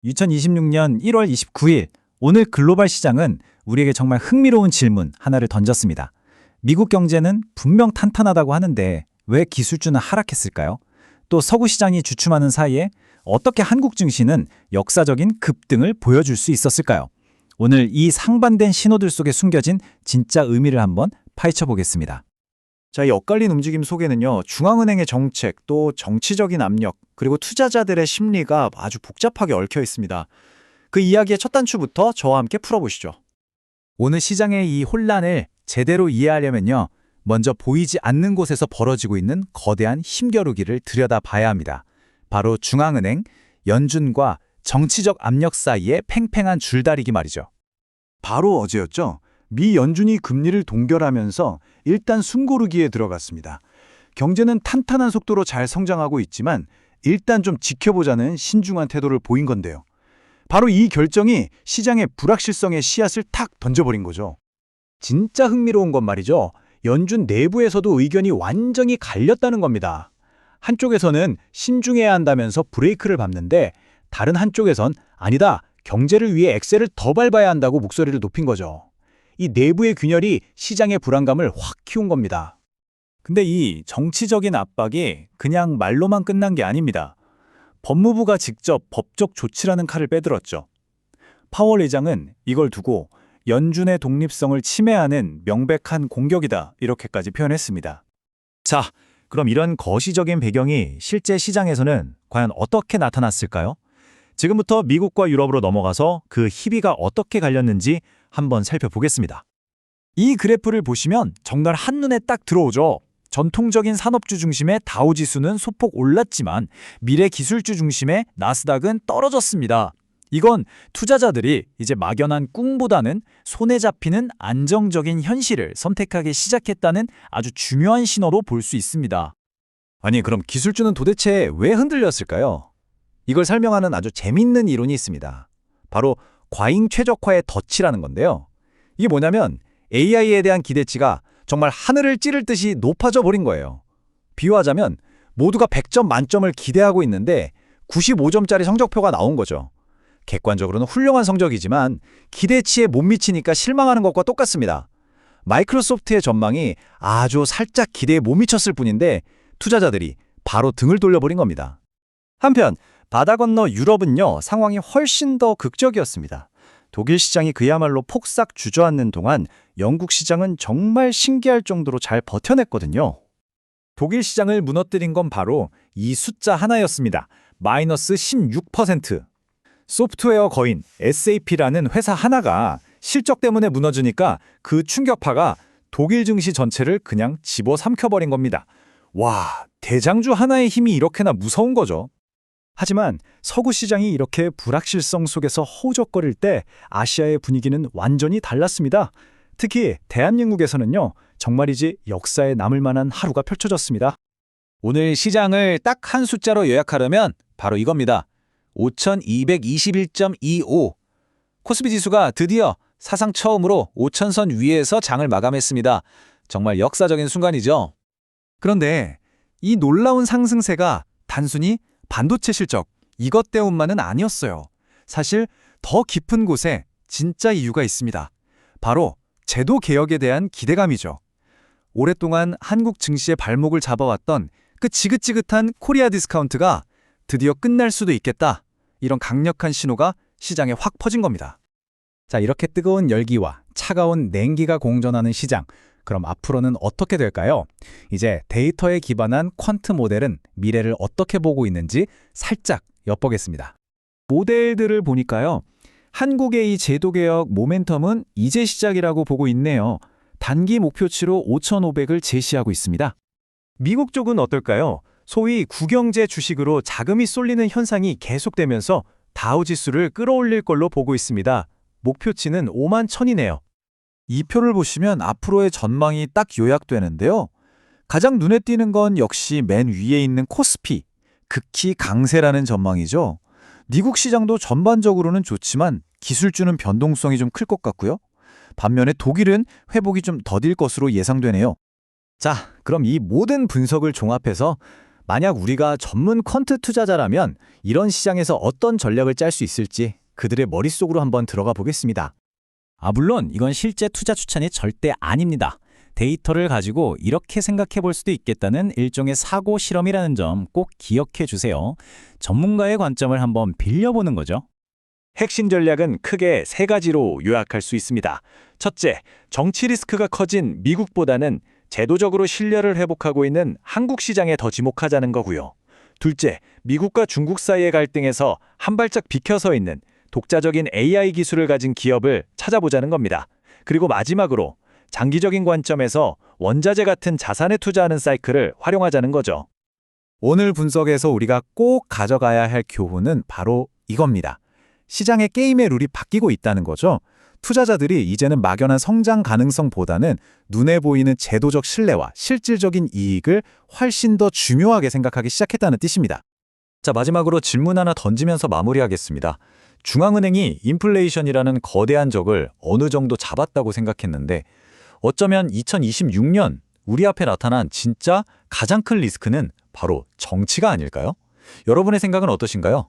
2026년 1월 29일, 오늘 글로벌 시장은 우리에게 정말 흥미로운 질문 하나를 던졌습니다. 미국 경제는 분명 탄탄하다고 하는데 왜 기술주는 하락했을까요? 또 서구 시장이 주춤하는 사이에 어떻게 한국 증시는 역사적인 급등을 보여줄 수 있었을까요? 오늘 이 상반된 신호들 속에 숨겨진 진짜 의미를 한번 파헤쳐 보겠습니다. 자, 이 엇갈린 움직임 속에는요, 중앙은행의 정책, 또 정치적인 압력, 그리고 투자자들의 심리가 아주 복잡하게 얽혀 있습니다. 그 이야기의 첫 단추부터 저와 함께 풀어보시죠. 오늘 시장의 이 혼란을 제대로 이해하려면요, 먼저 보이지 않는 곳에서 벌어지고 있는 거대한 힘겨루기를 들여다봐야 합니다. 바로 중앙은행, 연준과 정치적 압력 사이의 팽팽한 줄다리기 말이죠. 바로 어제였죠. 미 연준이 금리를 동결하면서 일단 숨고르기에 들어갔습니다. 경제는 탄탄한 속도로 잘 성장하고 있지만 일단 좀 지켜보자는 신중한 태도를 보인 건데요. 바로 이 결정이 시장의 불확실성의 씨앗을 탁 던져버린 거죠. 진짜 흥미로운 건 말이죠. 연준 내부에서도 의견이 완전히 갈렸다는 겁니다. 한쪽에서는 신중해야 한다면서 브레이크를 밟는데 다른 한쪽에선 아니다, 경제를 위해 엑셀을 더 밟아야 한다고 목소리를 높인 거죠. 이 내부의 균열이 시장의 불안감을 확 키운 겁니다. 근데 이 정치적인 압박이 그냥 말로만 끝난 게 아닙니다. 법무부가 직접 법적 조치라는 칼을 빼들었죠. 파월 의장은 이걸 두고 연준의 독립성을 침해하는 명백한 공격이다, 이렇게까지 표현했습니다. 자, 그럼 이런 거시적인 배경이 실제 시장에서는 과연 어떻게 나타났을까요? 지금부터 미국과 유럽으로 넘어가서 그 희비가 어떻게 갈렸는지 한번 살펴보겠습니다. 이 그래프를 보시면 정말 한눈에 딱 들어오죠. 전통적인 산업주 중심의 다우지수는 소폭 올랐지만 미래 기술주 중심의 나스닥은 떨어졌습니다. 이건 투자자들이 이제 막연한 꿈보다는 손에 잡히는 안정적인 현실을 선택하기 시작했다는 아주 중요한 신호로 볼 수 있습니다. 아니, 그럼 기술주는 도대체 왜 흔들렸을까요? 이걸 설명하는 아주 재밌는 이론이 있습니다. 바로 과잉 최적화의 덫이라는 건데요. 이게 뭐냐면 AI에 대한 기대치가 정말 하늘을 찌를 듯이 높아져 버린 거예요. 비유하자면 모두가 100점 만점을 기대하고 있는데 95점짜리 성적표가 나온 거죠. 객관적으로는 훌륭한 성적이지만 기대치에 못 미치니까 실망하는 것과 똑같습니다. 마이크로소프트의 전망이 아주 살짝 기대에 못 미쳤을 뿐인데 투자자들이 바로 등을 돌려버린 겁니다. 한편 바다 건너 유럽은요, 상황이 훨씬 더 극적이었습니다. 독일 시장이 그야말로 폭삭 주저앉는 동안 영국 시장은 정말 신기할 정도로 잘 버텨냈거든요. 독일 시장을 무너뜨린 건 바로 이 숫자 하나였습니다. 마이너스 16%. 소프트웨어 거인 SAP라는 회사 하나가 실적 때문에 무너지니까 그 충격파가 독일 증시 전체를 그냥 집어삼켜버린 겁니다. 와, 대장주 하나의 힘이 이렇게나 무서운 거죠. 하지만 서구 시장이 이렇게 불확실성 속에서 허우적거릴 때 아시아의 분위기는 완전히 달랐습니다. 특히 대한민국에서는요, 정말이지 역사에 남을 만한 하루가 펼쳐졌습니다. 오늘 시장을 딱 한 숫자로 요약하려면 바로 이겁니다. 5221.25. 코스피 지수가 드디어 사상 처음으로 5,000선 위에서 장을 마감했습니다. 정말 역사적인 순간이죠. 그런데 이 놀라운 상승세가 단순히 반도체 실적, 이것 때문만은 아니었어요. 사실 더 깊은 곳에 진짜 이유가 있습니다. 바로 제도 개혁에 대한 기대감이죠. 오랫동안 한국 증시의 발목을 잡아왔던 그 지긋지긋한 코리아 디스카운트가 드디어 끝날 수도 있겠다. 이런 강력한 신호가 시장에 확 퍼진 겁니다. 자, 이렇게 뜨거운 열기와 차가운 냉기가 공존하는 시장. 그럼 앞으로는 어떻게 될까요? 이제 데이터에 기반한 퀀트 모델은 미래를 어떻게 보고 있는지 살짝 엿보겠습니다. 모델들을 보니까요, 한국의 이 제도개혁 모멘텀은 이제 시작이라고 보고 있네요. 단기 목표치로 5,500을 제시하고 있습니다. 미국 쪽은 어떨까요? 소위 구경제 주식으로 자금이 쏠리는 현상이 계속되면서 다우지수를 끌어올릴 걸로 보고 있습니다. 목표치는 51,000이네요. 이 표를 보시면 앞으로의 전망이 딱 요약되는데요. 가장 눈에 띄는 건 역시 맨 위에 있는 코스피, 극히 강세라는 전망이죠. 미국 시장도 전반적으로는 좋지만 기술주는 변동성이 좀 클 것 같고요. 반면에 독일은 회복이 좀 더딜 것으로 예상되네요. 자, 그럼 이 모든 분석을 종합해서 만약 우리가 전문 퀀트 투자자라면 이런 시장에서 어떤 전략을 짤 수 있을지 그들의 머릿속으로 한번 들어가 보겠습니다. 물론 이건 실제 투자 추천이 절대 아닙니다. 데이터를 가지고 이렇게 생각해 볼 수도 있겠다는 일종의 사고 실험이라는 점 꼭 기억해 주세요. 전문가의 관점을 한번 빌려보는 거죠. 핵심 전략은 크게 세 가지로 요약할 수 있습니다. 첫째, 정치 리스크가 커진 미국보다는 제도적으로 신뢰를 회복하고 있는 한국 시장에 더 지목하자는 거고요. 둘째, 미국과 중국 사이의 갈등에서 한 발짝 비켜서 있는 독자적인 AI 기술을 가진 기업을 찾아보자는 겁니다. 그리고 마지막으로 장기적인 관점에서 원자재 같은 자산에 투자하는 사이클을 활용하자는 거죠. 오늘 분석에서 우리가 꼭 가져가야 할 교훈은 바로 이겁니다. 시장의 게임의 룰이 바뀌고 있다는 거죠. 투자자들이 이제는 막연한 성장 가능성보다는 눈에 보이는 제도적 신뢰와 실질적인 이익을 훨씬 더 중요하게 생각하기 시작했다는 뜻입니다. 자, 마지막으로 질문 하나 던지면서 마무리하겠습니다. 중앙은행이 인플레이션이라는 거대한 적을 어느 정도 잡았다고 생각했는데 어쩌면 2026년 우리 앞에 나타난 진짜 가장 큰 리스크는 바로 정치가 아닐까요? 여러분의 생각은 어떠신가요?